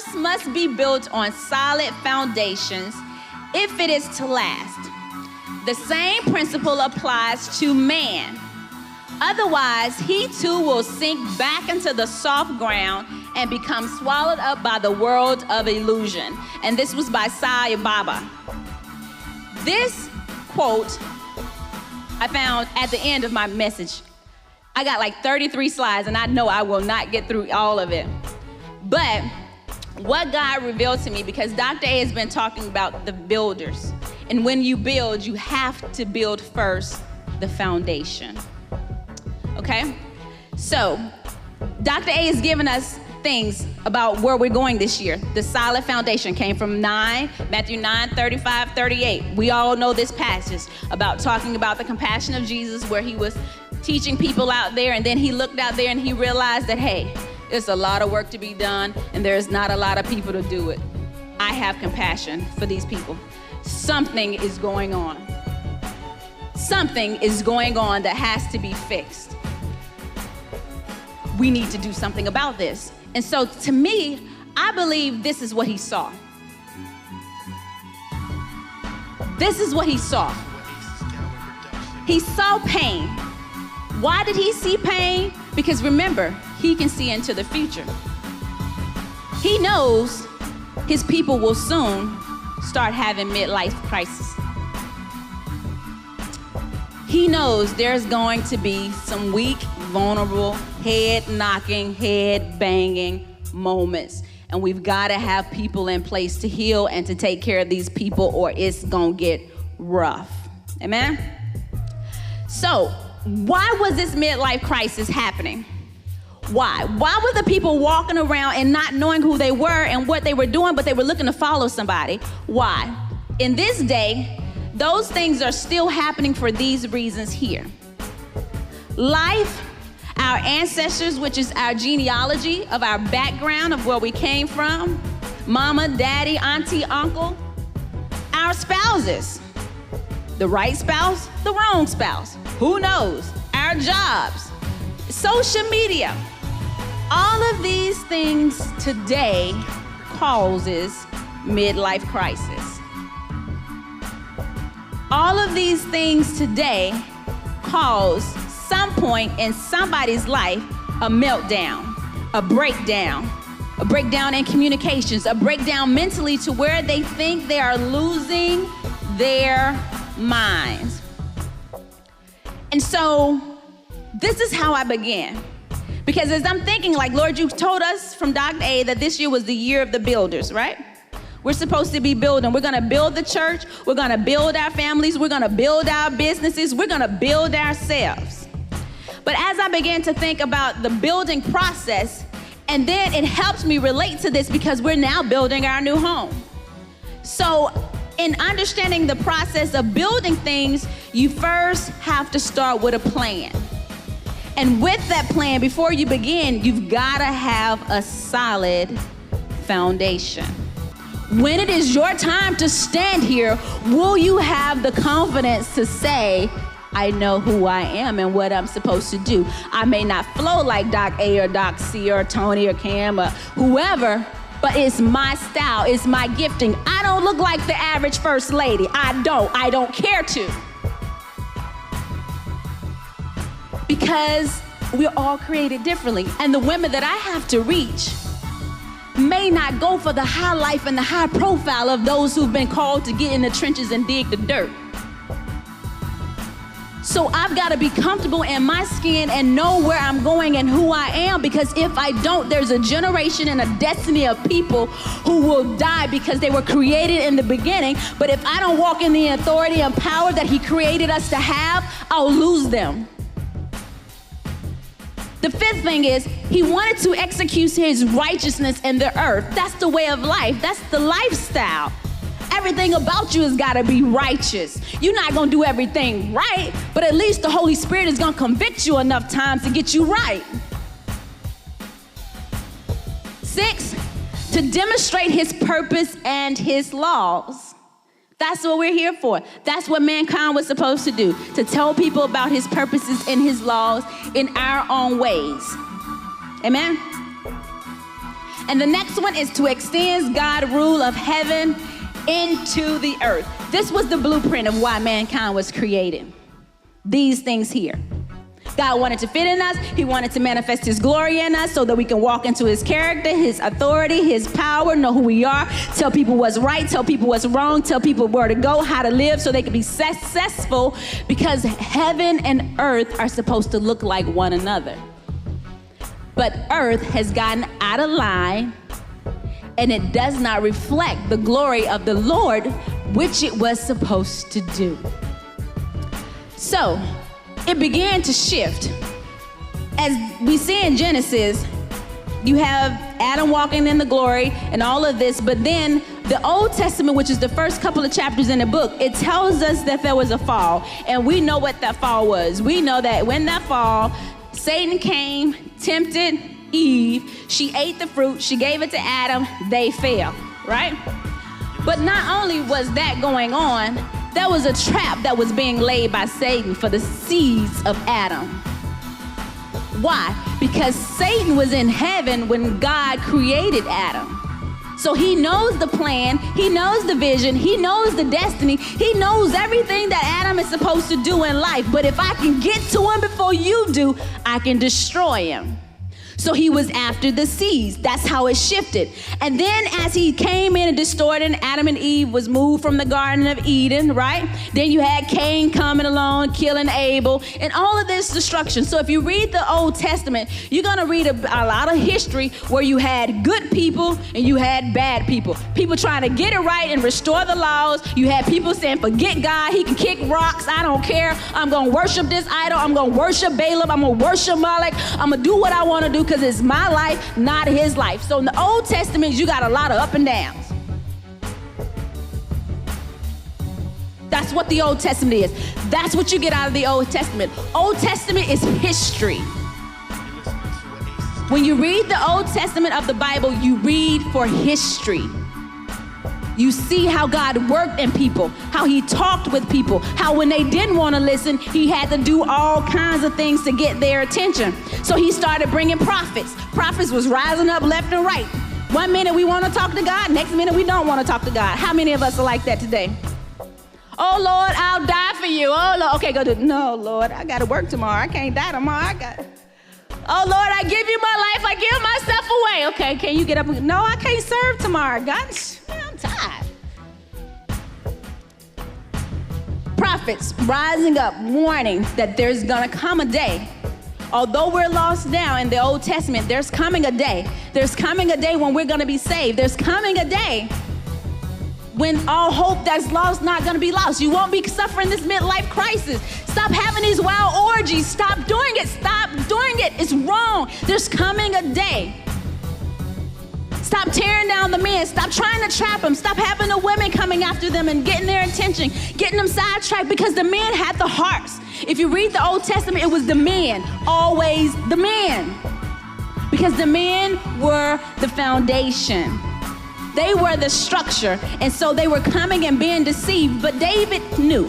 house must be built on solid foundations if it is to last. The same principle applies to man. Otherwise, he too will sink back into the soft ground and become swallowed up by the world of illusion. And this was by Sai Baba. This quote I found at the end of my message. I got like 33 slides, and I know I will not get through all of it. But what God revealed to me, because Dr. A has been talking about the builders. And when you build, you have to build first the foundation. Okay? So, Dr. A has given us things about where we're going this year. The solid foundation came from Matthew 9, 35, 38. We all know this passage about talking about the compassion of Jesus, where he was teaching people out there, and then he looked out there and he realized that, hey, there's a lot of work to be done, and there's not a lot of people to do it. I have compassion for these people. Something is going on. Something is going on that has to be fixed. We need to do something about this. And so to me, I believe this is what he saw. This is what he saw. He saw pain. Why did he see pain? Because remember, he can see into the future. He knows his people will soon start having midlife crisis. He knows there's going to be some weak, vulnerable, head-knocking, head-banging moments. And we've got to have people in place to heal and to take care of these people, or it's going to get rough. Amen? So, why was this midlife crisis happening? Why? Why were the people walking around and not knowing who they were and what they were doing, but they were looking to follow somebody? Why? In this day, those things are still happening for these reasons here. Life, our ancestors, which is our genealogy of our background of where we came from, mama, daddy, auntie, uncle, our spouses, the right spouse, the wrong spouse, who knows, our jobs, social media, all of these things today causes midlife crisis. All of these things today cause some point in somebody's life a meltdown, a breakdown in communications, a breakdown mentally to where they think they are losing their minds. And so this is how I began. Because as I'm thinking, like, Lord, you told us from Dr. A that this year was the year of the builders, right? We're supposed to be building. We're going to build the church. We're going to build our families. We're going to build our businesses. We're going to build ourselves. But as I began to think about the building process, and then it helps me relate to this because we're now building our new home. So in understanding the process of building things, you first have to start with a plan. And with that plan, before you begin, you've got to have a solid foundation. When it is your time to stand here, will you have the confidence to say, I know who I am and what I'm supposed to do? I may not flow like Doc A or Doc C or Tony or Cam or whoever, but it's my style, it's my gifting. I don't look like the average first lady. I don't care to. Because we're all created differently. And the women that I have to reach may not go for the high life and the high profile of those who've been called to get in the trenches and dig the dirt. So I've got to be comfortable in my skin and know where I'm going and who I am, because if I don't, there's a generation and a destiny of people who will die because they were created in the beginning. But if I don't walk in the authority and power that He created us to have, I'll lose them. The fifth thing is, He wanted to execute His righteousness in the earth. That's the way of life. That's the lifestyle. Everything about you has got to be righteous. You're not going to do everything right, but at least the Holy Spirit is going to convict you enough times to get you right. 6, to demonstrate His purpose and His laws. That's what we're here for. That's what mankind was supposed to do, to tell people about His purposes and His laws in our own ways. Amen? And the next one is to extend God's rule of heaven into the earth. This was the blueprint of why mankind was created. These things here. God wanted to fit in us. He wanted to manifest his glory in us so that we can walk into his character, his authority, his power, know who we are, tell people what's right, tell people what's wrong, tell people where to go, how to live so they can be successful, because heaven and earth are supposed to look like one another. But earth has gotten out of line, and it does not reflect the glory of the Lord, which it was supposed to do. So it began to shift. As we see in Genesis, you have Adam walking in the glory and all of this, but then the Old Testament, which is the first couple of chapters in the book, it tells us that there was a fall, and we know what that fall was. We know that when that fall, Satan came, tempted Eve, she ate the fruit, she gave it to Adam, they fell, right? But not only was that going on, there was a trap that was being laid by Satan for the seeds of Adam. Why? Because Satan was in heaven when God created Adam. So he knows the plan, he knows the vision, he knows the destiny, he knows everything that Adam is supposed to do in life. But if I can get to him before you do, I can destroy him. So he was after the seeds. That's how it shifted. And then as he came in and distorted, Adam and Eve was moved from the Garden of Eden, right? Then you had Cain coming along, killing Abel, and all of this destruction. So if you read the Old Testament, you're gonna read a lot of history where you had good people and you had bad people. People trying to get it right and restore the laws. You had people saying, forget God, he can kick rocks, I don't care. I'm gonna worship this idol, I'm gonna worship Balaam, I'm gonna worship Molech, I'm gonna do what I wanna do because it's my life, not his life. So in the Old Testament, you got a lot of up and downs. That's what the Old Testament is. That's what you get out of the Old Testament. Old Testament is history. When you read the Old Testament of the Bible, you read for history. You see how God worked in people, how he talked with people, how when they didn't want to listen, he had to do all kinds of things to get their attention. So he started bringing prophets. Prophets was rising up left and right. One minute we want to talk to God, next minute we don't want to talk to God. How many of us are like that today? Oh, Lord, I'll die for you. Oh, Lord, okay, go do it. No, Lord, I got to work tomorrow. I can't die tomorrow. Oh, Lord, I give you my life. I give myself away. Okay, can you get up? No, I can't serve tomorrow. God, I'm tired. Prophets rising up, warning that there's going to come a day. Although we're lost now in the Old Testament, there's coming a day. There's coming a day when we're going to be saved. There's coming a day when all hope that's lost not going to be lost. You won't be suffering this midlife crisis. Stop having these wild orgies. Stop doing it. Stop doing it. It's wrong. There's coming a day. Stop tearing down the men. Stop trying to trap them. Stop having the women coming after them and getting their attention, getting them sidetracked, because the men had the hearts. If you read the Old Testament, it was the men, always the men, because the men were the foundation. They were the structure, and so they were coming and being deceived. But David knew.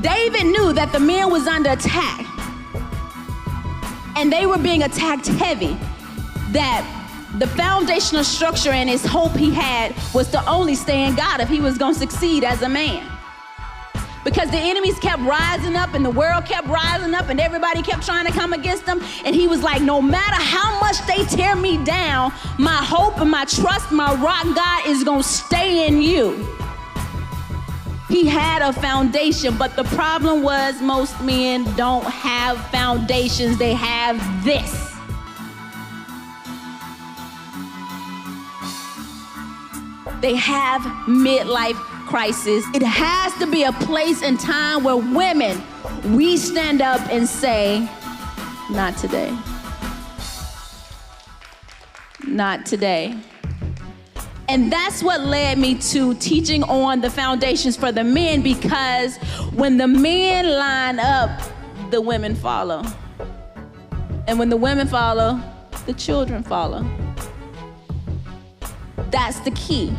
David knew that the men was under attack, and they were being attacked heavy. That the foundational structure and his hope he had was to only stay in God if he was going to succeed as a man. Because the enemies kept rising up and the world kept rising up and everybody kept trying to come against him. And he was like, no matter how much they tear me down, my hope and my trust, my rock God is going to stay in you. He had a foundation, but the problem was most men don't have foundations. They have this. They have midlife crisis. It has to be a place and time where women, we stand up and say, not today. Not today. And that's what led me to teaching on the foundations for the men, because when the men line up, the women follow. And when the women follow, the children follow. That's the key.